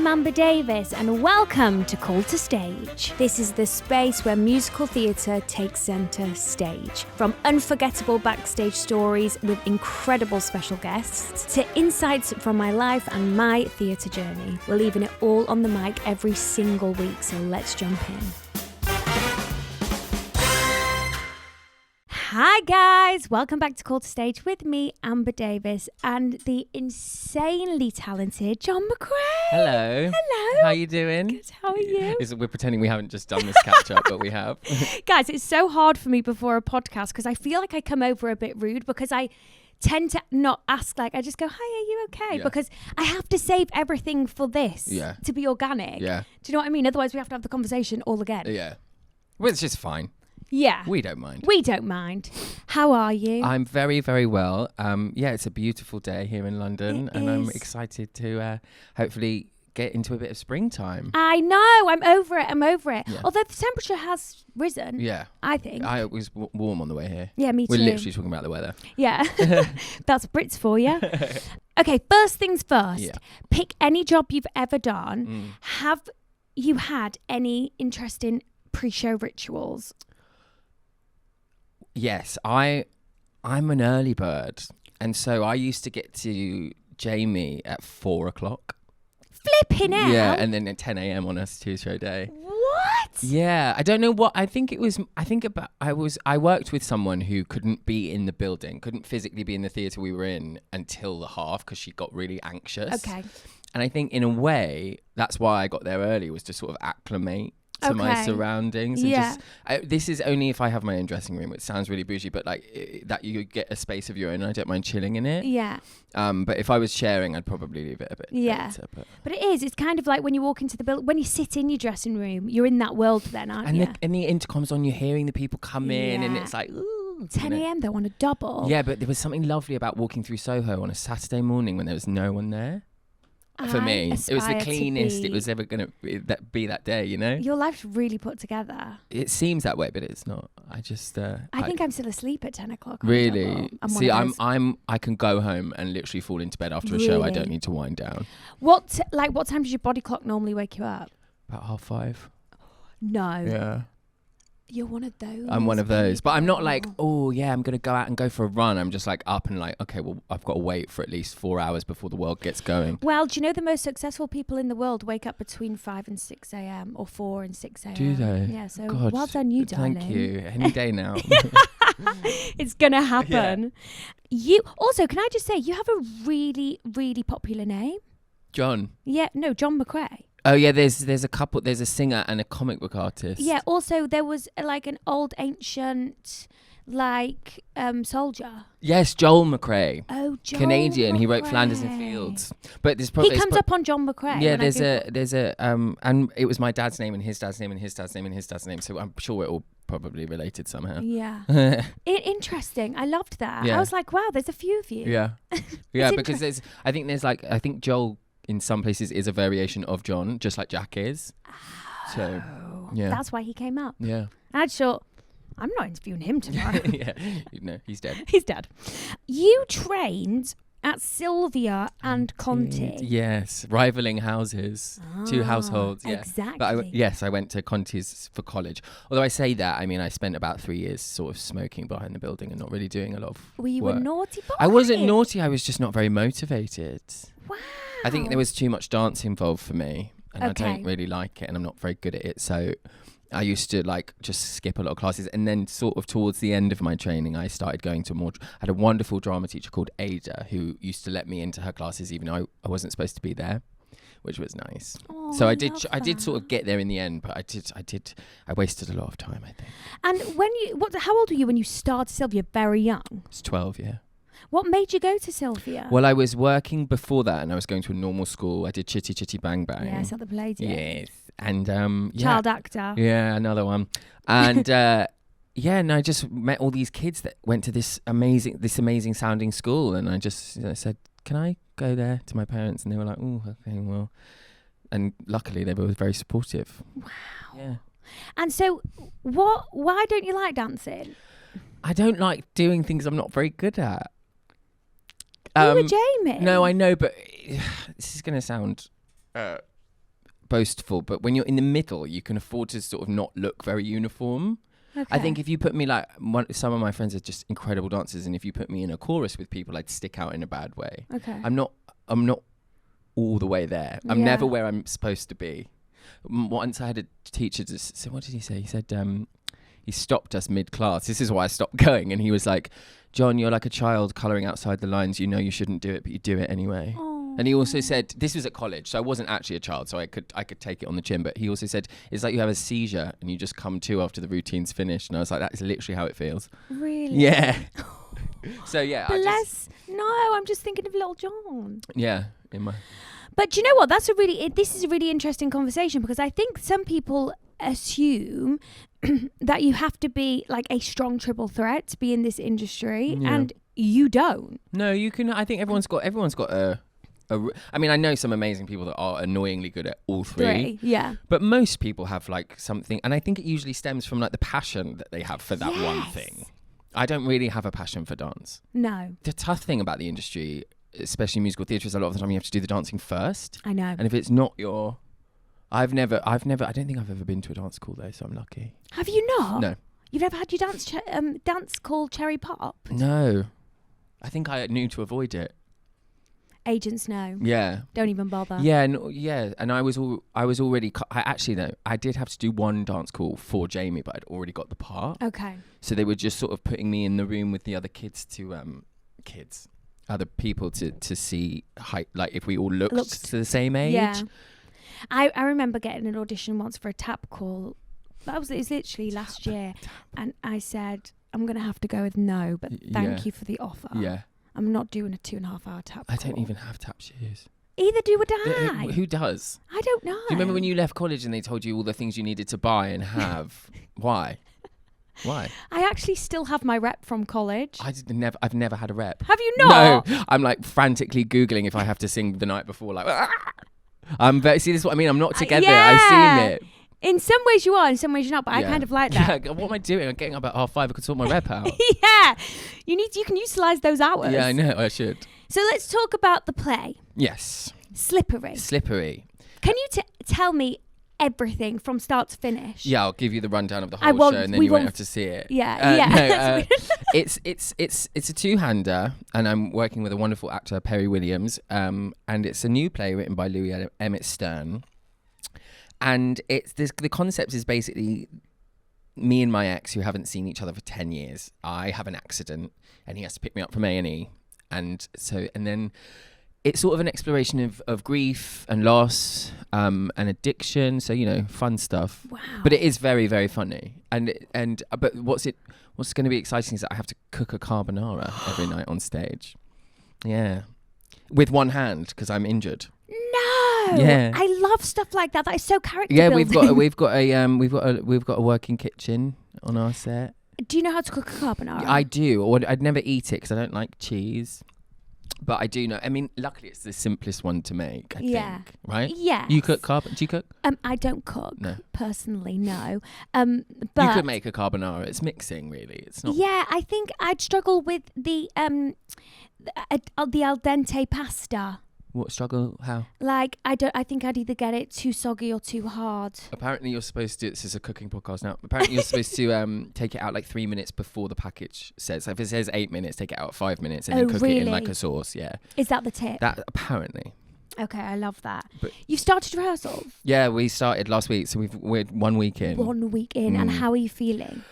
I'm Amber Davies and welcome to Call to Stage. This is the space where musical theatre takes centre stage. From unforgettable backstage stories with incredible special guests to insights from my life and my theatre journey. We're leaving it all on the mic every single week, so let's jump in. Hi guys, welcome back to Call to Stage with me, Amber Davies, and the insanely talented John McCrea. Hello. Hello. How you doing? Good, how are you? We're pretending we haven't just done this catch up, but we have. Guys, it's so hard for me before a podcast because I feel like I come over a bit rude because I tend to not ask, I just go, hi, are you okay? Yeah. Because I have to save everything for this to be organic. Yeah. Do you know what I mean? Otherwise we have to have the conversation all again. Yeah. Well, it's just fine. Yeah. We don't mind. We don't mind. How are you? I'm very, very well. It's a beautiful day here in London, and I'm excited to hopefully get into a bit of springtime. I know. I'm over it. Yeah. Although the temperature has risen. Yeah. I think. It was warm on the way here. Yeah, me too. We're literally talking about the weather. Yeah. That's Brits for you. Okay, first things first. Yeah. Pick any job you've ever done. Have you had any interesting pre-show rituals? Yes, I'm an early bird, and so I used to get to Jamie at 4:00. Flipping out. Yeah, and then at 10 a.m. on a two-show day. What? Yeah, I don't know what. I worked with someone who couldn't be in the building, couldn't physically be in the theatre we were in until the half because she got really anxious. Okay. And I think in a way that's why I got there early, was to sort of acclimate to my surroundings. And this is only if I have my own dressing room, which sounds really bougie, but that you get a space of your own and I don't mind chilling in it. Yeah. But if I was sharing, I'd probably leave it a bit later. But it's kind of like when you walk into the building, when you sit in your dressing room, you're in that world then, aren't you? And the intercom's on, you're hearing the people come in and it's like, ooh. 10 a.m. though on a double. Yeah, but there was something lovely about walking through Soho on a Saturday morning when there was no one there. For me, it was the cleanest it was ever going to be that day, you know? Your life's really put together. It seems that way, but it's not. I just... I think I'm still asleep at 10 o'clock. Really? See, I can go home and literally fall into bed after a show. I don't need to wind down. What time does your body clock normally wake you up? About 5:30. No. Yeah. You're one of those. I'm one of those. But I'm not like, oh, yeah, I'm going to go out and go for a run. I'm just like up and like, okay, well, I've got to wait for at least 4 hours before the world gets going. Well, do you know the most successful people in the world wake up between 5 and 6 a.m. or 4 and 6 a.m.? Do they? Yeah, so God, well done you, darling. Thank you. Any day now. It's going to happen. Yeah. You also, can I just say, you have a really, really popular name. John. Yeah, no, John McCrea. Oh yeah, there's a couple. There's a singer and a comic book artist. Yeah. Also, there was like an old ancient soldier. Yes, Joel McCrea. Oh, Joel Canadian. McCrea. He wrote Flanders and Fields. But there's probably he comes up on John McCrea. Yeah, there's a and it was my dad's name and his dad's name and his dad's name and his dad's name. So I'm sure we're all probably related somehow. Yeah. Interesting. I loved that. Yeah. I was like, wow, there's a few of you. Yeah. Yeah, because I think Joel in some places is a variation of John, just like Jack is. So, yeah. That's why he came up. Yeah. I just thought, I'm not interviewing him tomorrow. Yeah. No, he's dead. He's dead. You trained at Sylvia and Conti. Yes. Rivaling houses. Two households. Yeah. Exactly. But I went to Conti's for college. Although I say that, I mean, I spent about 3 years sort of smoking behind the building and not really doing a lot of Were you work. a naughty boy? I wasn't naughty. I was just not very motivated. Wow. I think there was too much dance involved for me, and Okay. I don't really like it, and I'm not very good at it. So I used to just skip a lot of classes, and then sort of towards the end of my training, I started going to I had a wonderful drama teacher called Ada who used to let me into her classes even though I wasn't supposed to be there, which was nice. Oh, so I did sort of get there in the end, but I wasted a lot of time, I think. And how old were you when you started Sylvia? Very young. It's 12, yeah. What made you go to Sylvia? Well, I was working before that, and I was going to a normal school. I did Chitty Chitty Bang Bang. Yes, at the Palladium. Yes, and child actor. Yeah, another one. And and I just met all these kids that went to this amazing sounding school, and I just said, "Can I go there?" to my parents, and they were like, "Oh, okay, well." And luckily, they were very supportive. Wow. Yeah. And so, why don't you like dancing? I don't like doing things I'm not very good at. You were Jamie. No, I know, but this is going to sound boastful, but when you're in the middle, you can afford to sort of not look very uniform. Okay. I think if you put me like some of my friends are just incredible dancers, and if you put me in a chorus with people, I'd stick out in a bad way. Okay. I'm not all the way there. I'm never where I'm supposed to be. Once I had a teacher so what did he say? He said he stopped us mid-class. This is why I stopped going, and he was like, "John, you're like a child colouring outside the lines. You know you shouldn't do it, but you do it anyway." Oh. And he also said, this was at college, so I wasn't actually a child, so I could take it on the chin. But he also said, it's like you have a seizure and you just come to after the routine's finished. And I was like, that's literally how it feels. Really? Yeah. So yeah. I'm just thinking of little John. Yeah. But do you know what? This is a really interesting conversation, because I think some people assume that you have to be like a strong triple threat to be in this industry, and you don't. No, you can. I think everyone's got I mean, I know some amazing people that are annoyingly good at all three. Yeah. But most people have like something, and I think it usually stems from like the passion that they have for that one thing. I don't really have a passion for dance. No. The tough thing about the industry, especially musical theatre, is a lot of the time you have to do the dancing first. I know. And if it's not your... I don't think I've ever been to a dance school though, so I'm lucky. Have you not? No. You've never had your dance called Cherry Pop? No. I think I knew to avoid it. Agents know. Yeah. Don't even bother. Yeah, and I was already. I did have to do one dance call for Jamie, but I'd already got the part. Okay. So they were just sort of putting me in the room with the other other people to see like if we all looked to the same age. Yeah. I remember getting an audition once for a tap call. It was literally last year, and I said, I'm going to have to go with no, but thank you for the offer. Yeah. I'm not doing a 2.5 hour tap call. I don't even have tap shoes. Either do would I. Who does? I don't know. Do you remember when you left college and they told you all the things you needed to buy and have? Why? I actually still have my rep from college. I've never had a rep. Have you not? No. I'm like frantically Googling if I have to sing the night before. Like, see, this is what I mean. I'm not together. I've seen it. In some ways you are, in some ways you're not, but I kind of like that. Yeah, what am I doing? I'm getting up at 5:30. I could sort my rep out. Yeah. You can utilise those hours. Yeah, I know. I should. So let's talk about the play. Yes. Slippery. Can you tell me everything from start to finish? Yeah, I'll give you the rundown of the whole show, and then you won't have to see it. Yeah. It's a two-hander, and I'm working with a wonderful actor, Perry Williams, and it's a new play written by Louis Emmett Stern. And the concept is basically me and my ex who haven't seen each other for 10 years. I have an accident and he has to pick me up from A&E. And then it's sort of an exploration of grief and loss and addiction. So, fun stuff. Wow. But it is very, very funny. But what's going to be exciting is that I have to cook a carbonara every night on stage. Yeah. With one hand because I'm injured. Yeah, I love stuff like that. That is so character building. building. we've got a working kitchen on our set. Do you know how to cook a carbonara? I do. Or I'd never eat it because I don't like cheese, but I do know. I mean, luckily it's the simplest one to make. I think, right? Yeah. You cook Do you cook? I don't cook. No. Personally, no. But you could but make a carbonara. It's mixing, really. It's not. Yeah, I think I'd struggle with the al dente pasta. What struggle? How? Like, I think I'd either get it too soggy or too hard. Apparently you're supposed to, this is a cooking podcast now, apparently you're supposed to take it out like 3 minutes before the package says. So if it says 8 minutes, take it out 5 minutes and then cook it in like a sauce, yeah. Is that the tip? That apparently. Okay, I love that. But you've started rehearsals? Yeah, we started last week, so we're 1 week in. 1 week in, and how are you feeling?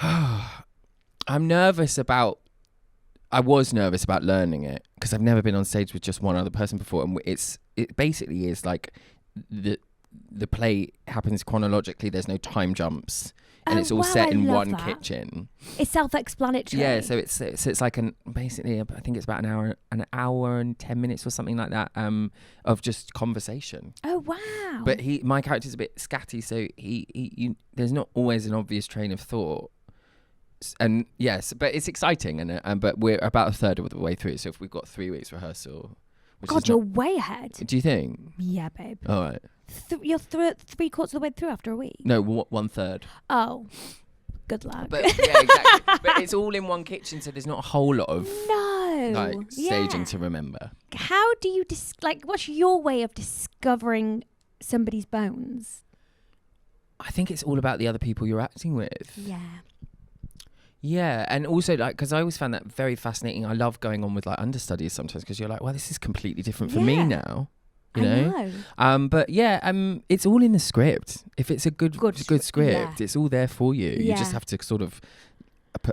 I'm nervous about... I was nervous about learning it because I've never been on stage with just one other person before, and it basically is like the play happens chronologically. There's no time jumps, and it's all set in one kitchen. It's self-explanatory. Yeah, so it's like basically I think it's about an hour and 10 minutes or something like that of just conversation. Oh wow! But my character's a bit scatty, so he there's not always an obvious train of thought. And yes, but it's exciting, and but we're about a third of the way through. So if we've got 3 weeks rehearsal, God, you're way ahead. Do you think? Yeah, babe. All right. You're 3/4 of the way through after a week. No, 1/3. Oh, good luck. But yeah, exactly. But it's all in one kitchen, so there's not a whole lot of staging to remember. How do you what's your way of discovering somebody's bones? I think it's all about the other people you're acting with. Yeah. Yeah, and also like because I always found that very fascinating. I love going on with like understudies sometimes because you're like, well, this is completely different for me now. You know? But yeah, it's all in the script. If it's a good script, it's all there for you. You just have to sort of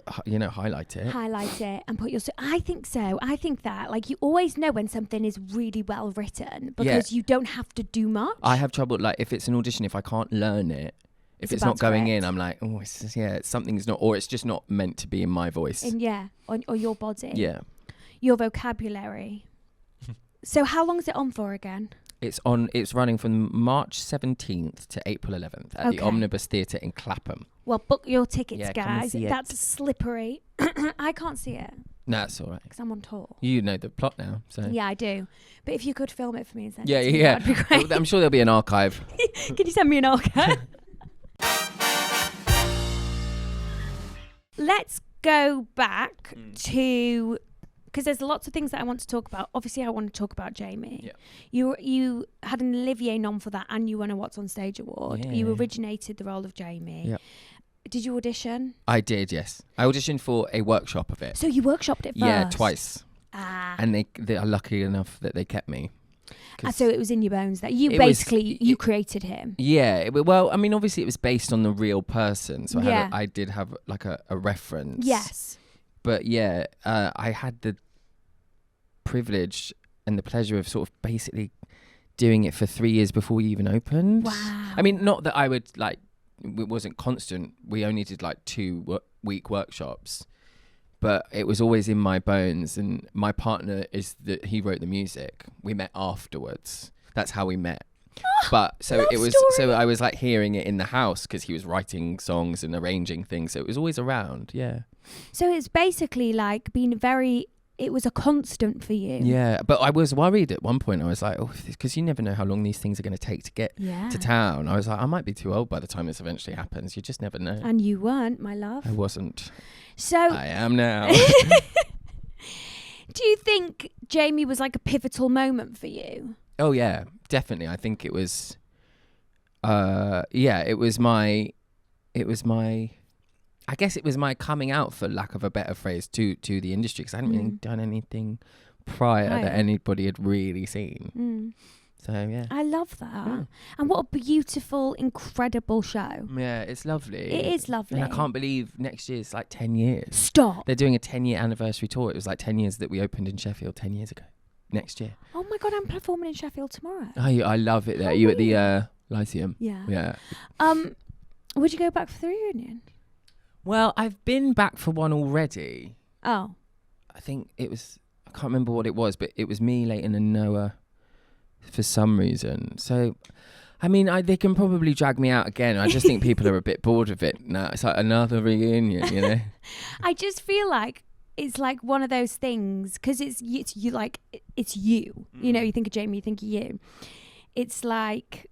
highlight it and put your. I think so. I think that like you always know when something is really well written because you don't have to do much. I have trouble like if it's an audition, if I can't learn it. If it's not going in, I'm like, oh, something's not, or it's just not meant to be in my voice. And or your body. Yeah. Your vocabulary. So how long is it on for again? It's running from March 17th to April 11th at the Omnibus Theatre in Clapham. Well, book your tickets, guys. Come and see That's slippery. I can't see it. No, that's all right. Because I'm on tour. You know the plot now, so. Yeah, I do. But if you could film it for me and send it to me, that'd be great. I'm sure there'll be an archive. Can you send me an archive? Let's go back to, because there's lots of things that I want to talk about. Obviously, I want to talk about Jamie. Yeah. You had an Olivier nom for that, and you won a WhatsOnStage Award. Yeah. You originated the role of Jamie. Yeah. Did you audition? I did, yes. I auditioned for a workshop of it. So you workshopped it first? Yeah, twice. And they are lucky enough that they kept me. So it was in your bones that you created him. Yeah. Well, I mean, obviously it was based on the real person. So I did have like a reference. Yes. But yeah, I had the privilege and the pleasure of sort of basically doing it for 3 years before we even opened. Wow. I mean, not that I would like, it wasn't constant. We only did like 2-week workshops. But it was always in my bones, and my partner he wrote the music. We met afterwards. That's how we met. But so it was. Story. So I was like hearing it in the house because he was writing songs and arranging things. So it was always around. Yeah. So it's basically like being it was a constant for you. Yeah, but I was worried at one point. I was like, because you never know how long these things are going to take to get to town. I was like, I might be too old by the time this eventually happens. You just never know. And you weren't, my love. I wasn't. So I am now. Do you think Jamie was like a pivotal moment for you? Oh yeah, definitely. I think it was. It was my. I guess it was my coming out, for lack of a better phrase, to the industry, because I hadn't really done anything prior that anybody had really seen. So yeah, I love that. Yeah. And what a beautiful, incredible show. Yeah, it's lovely. It is lovely. And I can't believe next year it's like 10 years. Stop. They're doing a 10-year anniversary tour. It was like 10 years that we opened in Sheffield 10 years ago. Next year. Oh my God, I'm performing in Sheffield tomorrow. I love it there. Are you at the Lyceum? Yeah. Yeah. Would you go back for the reunion? Well, I've been back for one already. Oh. I think it was, I can't remember what it was, but it was me, Leighton and Noah for some reason. So, I mean, they can probably drag me out again. I just think people are a bit bored of it now. It's like another reunion, you know? I just feel like it's like one of those things, because it's you, like, it's you. You know, you think of Jamie, you think of you. It's like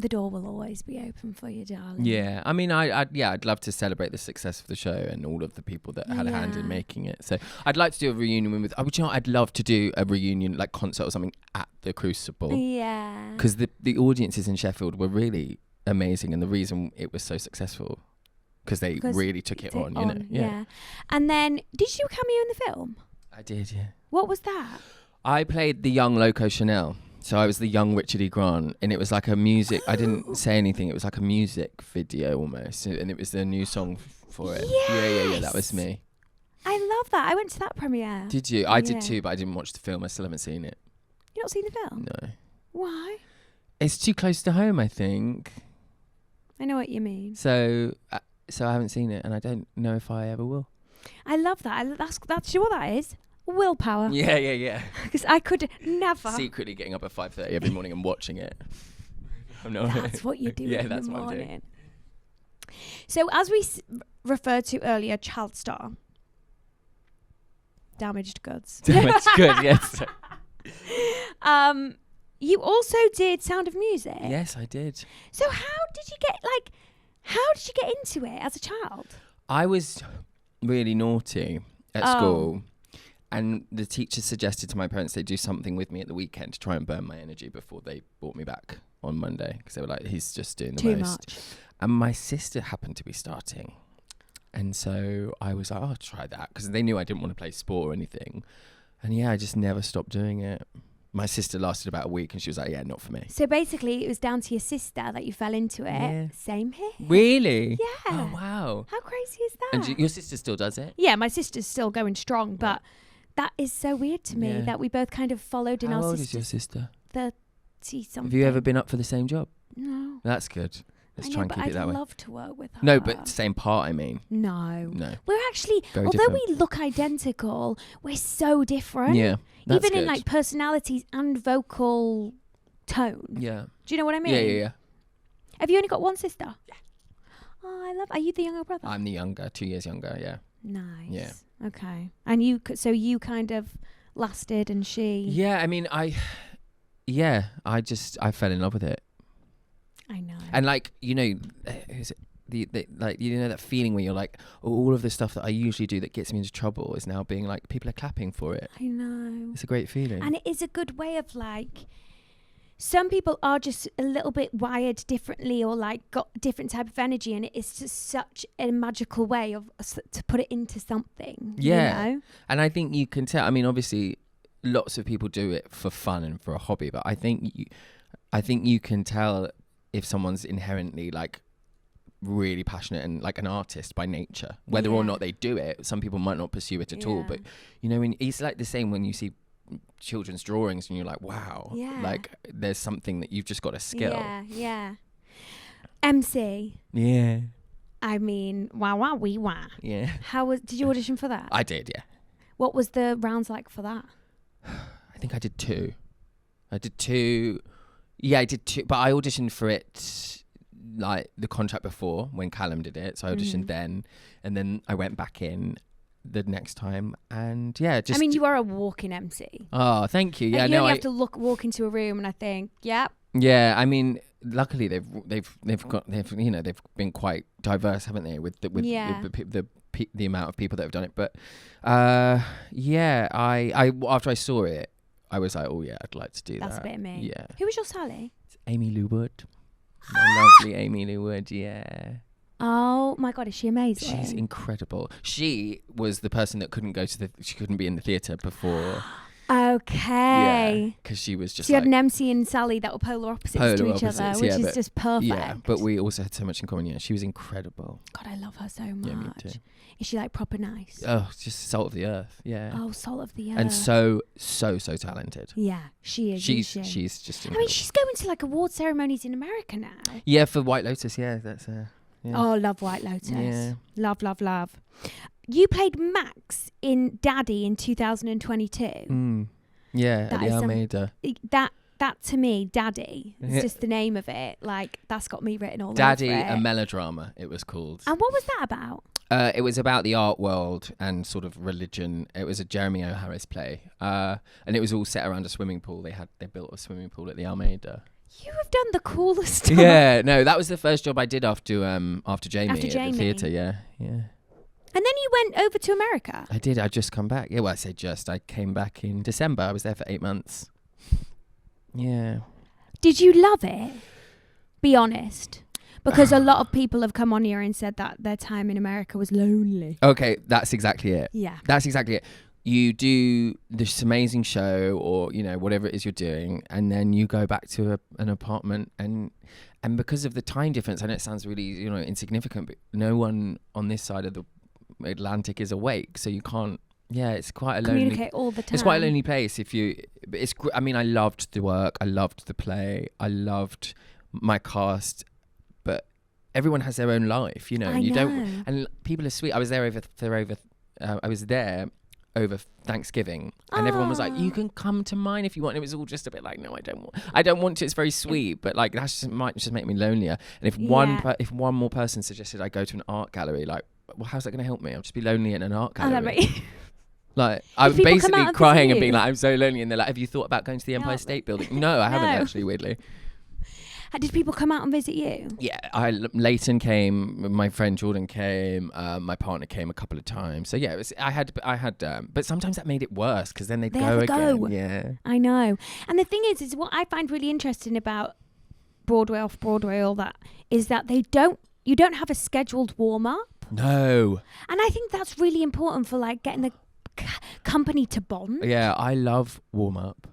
the door will always be open for you, darling. Yeah, I mean, I'd love to celebrate the success of the show and all of the people that had a hand in making it. So I'd like to do a reunion with. I'd love to do a reunion, like concert or something at the Crucible. Yeah. Because the audiences in Sheffield were really amazing, and the reason it was so successful because they really took it on, you know. Yeah. And then, did you cameo in the film? I did, yeah. What was that? I played the young Loco Chanel. So I was the young Richard E. Grant, and it was like a music. I didn't say anything. It was like a music video almost, and it was the new song for it. Yes! Yeah. That was me. I love that. I went to that premiere. Did you? I did too, but I didn't watch the film. I still haven't seen it. You not seen the film? No. Why? It's too close to home, I think. I know what you mean. So I haven't seen it, and I don't know if I ever will. I love that. That's you know what that is. Willpower. Yeah. Because I could never. Secretly getting up at 5:30 every morning and watching it. That's what you do in the that's morning. what I'm doing. So as we referred to earlier, child star. Damaged goods. Damaged goods, yes. You also did Sound of Music. Yes, I did. So how did you get into it as a child? I was really naughty at school. And the teacher suggested to my parents they do something with me at the weekend to try and burn my energy before they brought me back on Monday because they were like, he's just doing the Too most. much. And my sister happened to be starting. And so I was like, oh, I'll try that. Because they knew I didn't want to play sport or anything. And yeah, I just never stopped doing it. My sister lasted about a week and she was like, yeah, not for me. So basically it was down to your sister that you fell into it. Yeah. Same here. Really? Yeah. Oh, wow. How crazy is that? And your sister still does it? Yeah, my sister's still going strong, but that is so weird to me Yeah. that we both kind of followed in How our old is your sister's sister? 30-something. Have you ever been up for the same job? No. That's good. Let's try and keep it that I'd way. love to work with her. No, but same part, I mean. No. No. We're actually, Very although different. we look identical, we're so different. Yeah. That's Even in good. like personalities and vocal tone. Yeah. Do you know what I mean? Yeah. Have you only got one sister? Yeah. Oh, I love. Are you the younger brother? I'm the younger, 2 years younger, yeah. Nice. Yeah. Okay. And so you kind of lasted and she... Yeah, I mean, I fell in love with it. I know. And like, you know, is it like, you know, that feeling where you're like, oh, all of the stuff that I usually do that gets me into trouble is now being like, people are clapping for it. I know. It's a great feeling. And it is a good way of like, some people are just a little bit wired differently or like got a different type of energy, and it is just such a magical way of to put it into something. Yeah. You know? And I think you can tell, I mean, obviously lots of people do it for fun and for a hobby, but I think you can tell if someone's inherently like really passionate and like an artist by nature, whether or not they do it. Some people might not pursue it at all, but you know, it's like the same when you see children's drawings and you're like, wow, like there's something that you've just got a skill. Yeah. Emcee. Yeah. I mean, wow. Yeah. Did you audition for that? I did, yeah. What was the rounds like for that? I think I did two. Yeah, I did two, but I auditioned for it like the contract before when Callum did it. So I auditioned then, and then I went back in the next time, and yeah, just. I mean, you are a walking MC. Oh, thank you. Yeah, like, you only have to walk into a room, and I think, yep. Yeah, I mean, luckily they've been quite diverse, haven't they? With the amount of people that have done it, but yeah, I after I saw it, I was like, oh yeah, I'd like to do that. That's a bit of me. Yeah. Who was your Sally? It's Amy Lou Wood. My lovely Amy Lou Wood, yeah. Oh my God, is she amazing? She's incredible. She was the person that she couldn't be in the theatre before. Okay. Yeah, because she was just so you had an MC and Sally that were polar opposites to each other, which is just perfect. Yeah, but we also had so much in common. Yeah, she was incredible. God, I love her so much. Yeah, me too. Is she like proper nice? Oh, just salt of the earth. Yeah. Oh, salt of the earth. And so talented. Yeah, she is. She's just incredible. I mean, she's going to like award ceremonies in America now. Yeah, for White Lotus. Yeah, that's yeah. Oh, love White Lotus. Yeah. Love. You played Max in Daddy in 2022. Yeah, That at the is Almeida. That to me, Daddy, is just the name of it. Like, that's got me written all Daddy, over it. a melodrama, it was called. And what was that about? It was about the art world and sort of religion. It was a Jeremy O. Harris play. And it was all set around a swimming pool. They built a swimming pool at the Almeida. You have done the coolest stuff. Yeah, no, that was the first job I did after Jamie at Jamie. the theatre, yeah. And then you went over to America. I did. I just come back. Yeah, well, I say just. I came back in December. I was there for 8 months. Yeah. Did you love it? Be honest. Because a lot of people have come on here and said that their time in America was lonely. Okay, that's exactly it. Yeah. That's exactly it. You do this amazing show or, you know, whatever it is you're doing, and then you go back to an apartment and because of the time difference, I know it sounds really, you know, insignificant, but no one on this side of the Atlantic is awake, so you can't. Yeah, it's quite a lonely. Communicate all the time. It's quite a lonely place. But I mean, I loved the work. I loved the play. I loved my cast, but everyone has their own life, you know. I know. Don't. And people are sweet. I was there over Thanksgiving, and everyone was like, "You can come to mine if you want." And it was all just a bit like, "No, I don't want to." It's very sweet, but like might just make me lonelier. And if one more person suggested I go to an art gallery, like, well, how's that going to help me? I'll just be lonely in an art gallery. Like, I'm basically crying and being like, I'm so lonely. And they're like, have you thought about going to the Empire State Building? No, I haven't actually, weirdly. Did people come out and visit you? Yeah, Leighton came, my friend Jordan came, my partner came a couple of times. So yeah, I had, but sometimes that made it worse because then they'd go again. Yeah, I know. And the thing is what I find really interesting about Broadway, off Broadway, all that, is that you don't have a scheduled warm up. No. And I think that's really important for like getting the company to bond. Yeah, I love warm up.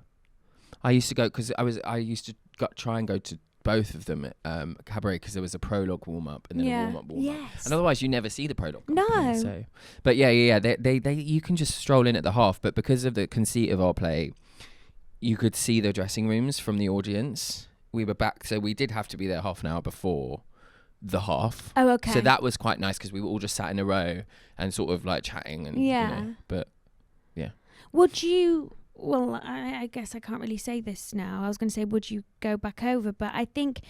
I used to go because I used to try and go to both of them at Cabaret because there was a prologue warm up and then a warm up. Yes. And otherwise you never see the prologue. No. So, but yeah. They you can just stroll in at the half, but because of the conceit of our play, you could see the dressing rooms from the audience. We were back, so we did have to be there half an hour before the half. Oh, okay. So that was quite nice because we were all just sat in a row and sort of like chatting and but yeah. Would you? Well, I guess I can't really say this now. I was going to say, would you go back over? But I think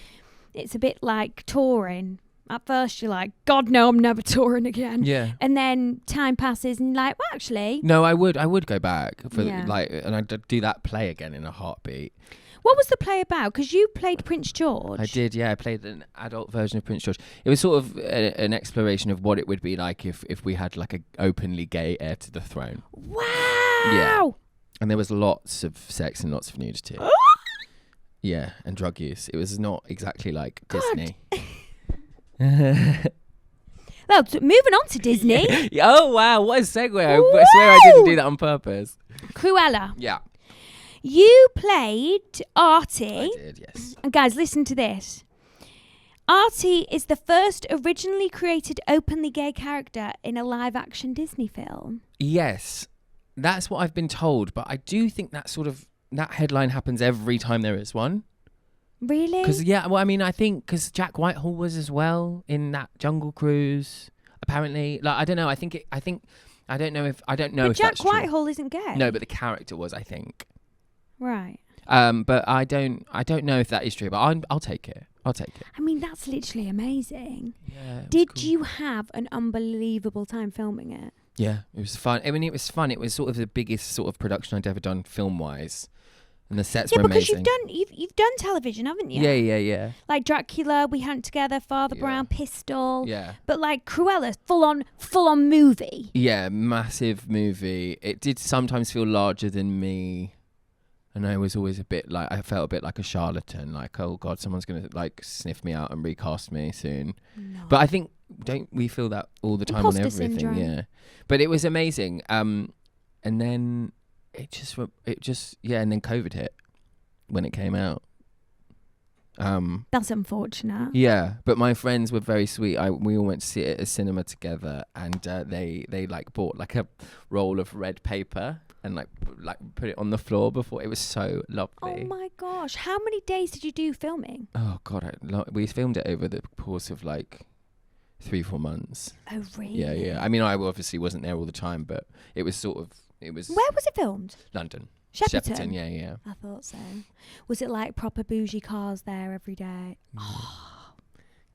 it's a bit like touring. At first, you're like, God, no, I'm never touring again. Yeah. And then time passes and you're like, well, actually. No, I would go back for and I'd do that play again in a heartbeat. What was the play about? Because you played Prince George. I did, yeah. I played an adult version of Prince George. It was sort of an exploration of what it would be like if we had like an openly gay heir to the throne. Wow. Yeah. And there was lots of sex and lots of nudity. Yeah, and drug use. It was not exactly like Disney. Well, moving on to Disney. Oh, wow. What a segue. I swear I didn't do that on purpose. Cruella. Yeah. You played Artie. I did, yes. And guys, listen to this. Artie is the first originally created openly gay character in a live-action Disney film. Yes. That's what I've been told, but I do think that headline happens every time there is one. Really? Because I think because Jack Whitehall was as well in that Jungle Cruise. Apparently, like I don't know. I don't know if But Jack Jack Whitehall isn't gay. No, but the character was, I think. Right. But I don't know if that is true. But I'll take it. I mean, that's literally amazing. Yeah. Did you have an unbelievable time filming it? Yeah, it was fun. I mean, it was fun. It was sort of the biggest sort of production I'd ever done film-wise, and the sets were amazing. Because you've done television, haven't you? Yeah. Like Dracula, We Hunt Together, Father Brown, Pistol. Yeah. But like Cruella, full on movie. Yeah, massive movie. It did sometimes feel larger than me, and I was always I felt a bit like a charlatan. Like, oh God, someone's gonna like sniff me out and recast me soon. No. But I think don't we feel that all the time Imposter on everything? syndrome. Yeah. But it was amazing. And then it just and then COVID hit when it came out. That's unfortunate. Yeah, but my friends were very sweet. We all went to see it at a cinema together, and they like bought like a roll of red paper and like put it on the floor before. It was so lovely. Oh my gosh! How many days did you do filming? Oh God, we filmed it over the course of like 3-4 months. Oh really? Yeah. I mean, I obviously wasn't there all the time, but it was sort of Where was it filmed? London. Shepperton. Yeah. I thought so. Was it like proper bougie cars there every day?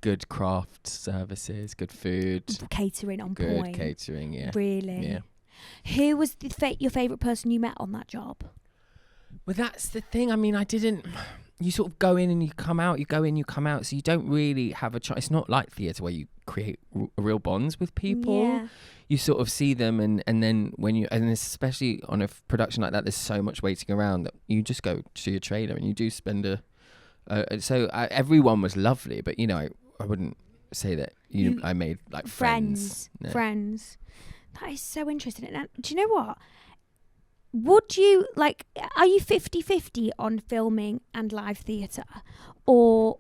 Good craft services, good food, catering on good point. Catering, yeah. Really? Yeah. Who was your favourite person you met on that job? Well, that's the thing. I mean, you sort of go in and you come out, you go in, you come out. So you don't really have a choice. It's not like theatre where you create real bonds with people. Yeah. You sort of see them and then and especially on a production like that, there's so much waiting around that you just go to your trailer and you do spend everyone was lovely, but I wouldn't say that I made like friends. No. Friends. That is so interesting. And do you know what? Would you are you 50-50 on filming and live theatre, or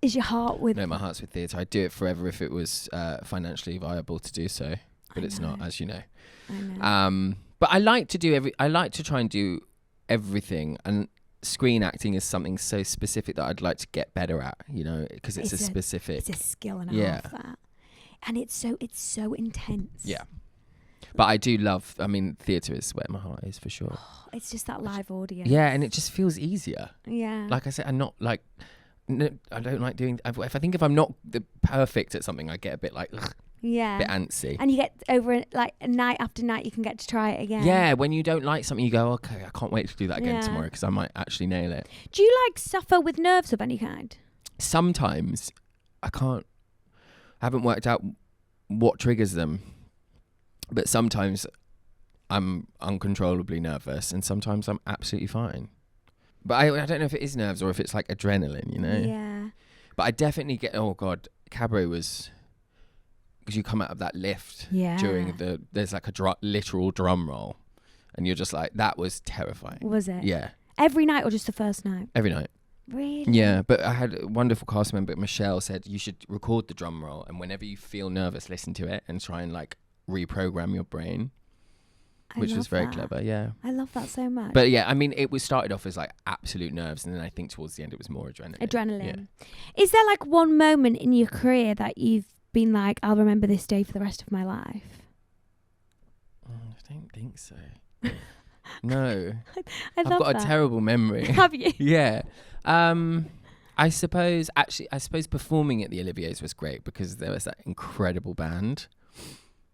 is your heart with? No, my heart's with theatre. I'd do it forever if it was financially viable to do so, but it's not, as you know. I know. But I like to try and do everything, and screen acting is something so specific that I'd like to get better at, because it's a specific. It's a skill and a half that, and it's so intense. Yeah. But I do love, theatre is where my heart is for sure. It's just that live audience. Yeah, and it just feels easier. Yeah. Like I said, I'm not like, no, I don't like doing, if I'm not perfect at something, I get a bit like, ugh, yeah, a bit antsy. And you get over it, night after night, you can get to try it again. Yeah, when you don't like something, you go, okay, I can't wait to do that again tomorrow because I might actually nail it. Do you suffer with nerves of any kind? Sometimes I haven't worked out what triggers them. But sometimes I'm uncontrollably nervous and sometimes I'm absolutely fine. But I don't know if it is nerves or if it's like adrenaline, you know? Yeah. But I definitely get, oh God, Cabaret was, because you come out of that lift Yeah. during there's like a literal drum roll. And you're just like, that was terrifying. Was it? Yeah. Every night or just the first night? Every night. Really? Yeah, but I had a wonderful cast member, Michelle, said you should record the drum roll, and whenever you feel nervous, listen to it and try and like reprogram your brain, which was very clever. Yeah, I love that so much. but yeah, I mean, it was started off as like absolute nerves, and then I think towards the end it was more adrenaline. Yeah. Is there like one moment in your career that you've been like, I'll remember this day for the rest of my life? I don't think so. No. I've got a terrible memory. Have you? Yeah. I suppose performing at the Olivier's was great because there was that incredible band.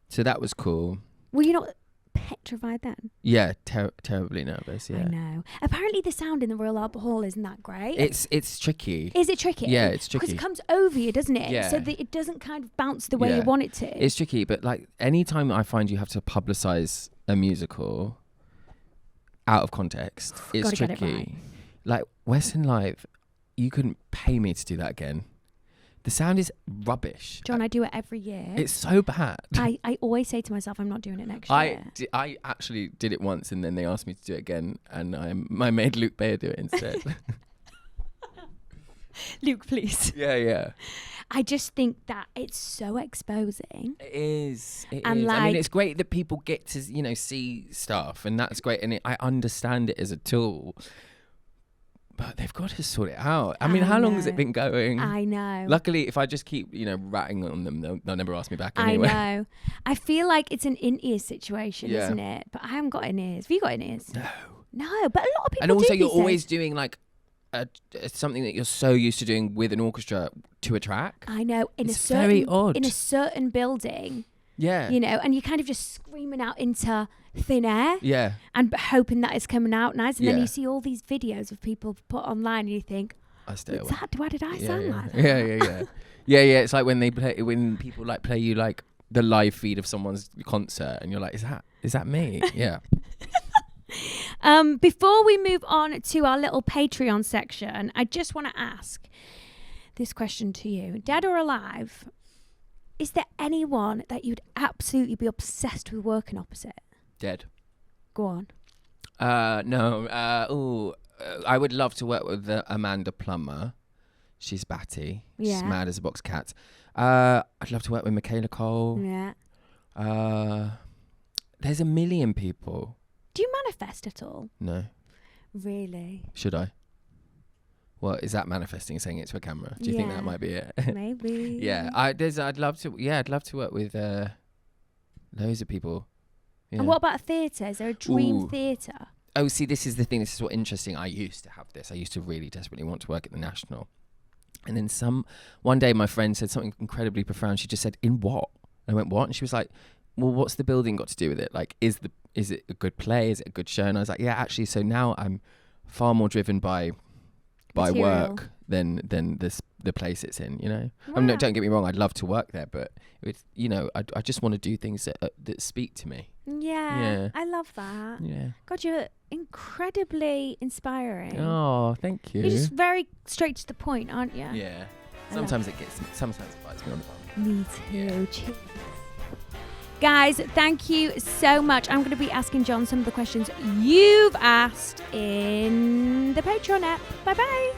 So that was cool. Were you not petrified then? Yeah, terribly nervous, yeah. I know. Apparently the sound in the Royal Albert Hall isn't that great. It's tricky. Is it tricky? Yeah, it's tricky. Because it comes over you, doesn't it? Yeah. So that it doesn't kind of bounce the way you want it to. It's tricky, but like anytime I find you have to publicise a musical out of context, it's Gotta tricky. get it right. Like Western Live, you couldn't pay me to do that again. The sound is rubbish. John, I do it every year. It's so bad. I always say to myself, I'm not doing it next year. I actually did it once, and then they asked me to do it again, and I made Luke Bayer do it instead. Luke, please. Yeah. I just think that it's so exposing. It is. And I like- mean, it's great that people get to, see stuff, and that's great, and I understand it as a tool. But they've got to sort it out. I mean, how long has it been going? I know. Luckily, if I just keep, ratting on them, they'll never ask me back anyway. I know. I feel like it's an in-ears situation, Yeah. isn't it? But I haven't got in-ears. Have you got in-ears? No. But a lot of people And also, do you're these always days. doing like something that you're so used to doing with an orchestra to a track. I know. It's very odd. In a certain building, Yeah. and you're kind of just screaming out into thin air. Yeah. And hoping that it's coming out nice. And then Yeah. you see all these videos of people put online and you think, I stay away. why did I sound like that? Yeah. It's like when people like play you like the live feed of someone's concert, and you're like, is that me? Yeah. Before we move on to our little Patreon section, I just want to ask this question to you. Dead or alive, is there anyone that you'd absolutely be obsessed with working opposite? Dead. Go on. No. I would love to work with Amanda Plummer. She's batty. She's Yeah. mad as a box of cats. I'd love to work with Michaela Cole. Yeah. There's a million people. Do you manifest at all? No. Really? Should I? Well, is that manifesting, saying it to a camera? Do you think Yeah. that might be it? Maybe. Yeah. I'd love to work with loads of people. Yeah. And what about a theatre? Is there a dream Ooh. theatre? Oh, see, this is the thing. This is what interesting. I used to have this. I used to really desperately want to work at the National. And then one day my friend said something incredibly profound. She just said, "In what?" And I went, "What?" And she was like, "Well, what's the building got to do with it? Like, is it a good play? Is it a good show?" And I was like, "Yeah, actually." So now I'm far more driven by Material. work than the place it's in. I mean, no, Wow. don't get me wrong. I'd love to work there, but it's, I just want to do things that speak to me. Yeah. I love that. Yeah. God, you're incredibly inspiring. Oh, thank you. You're just very straight to the point, aren't you? Yeah. I love Sometimes it bites me on the bum. Me too. Yeah. Cheers. Guys, thank you so much. I'm going to be asking John some of the questions you've asked in the Patreon app. Bye-bye.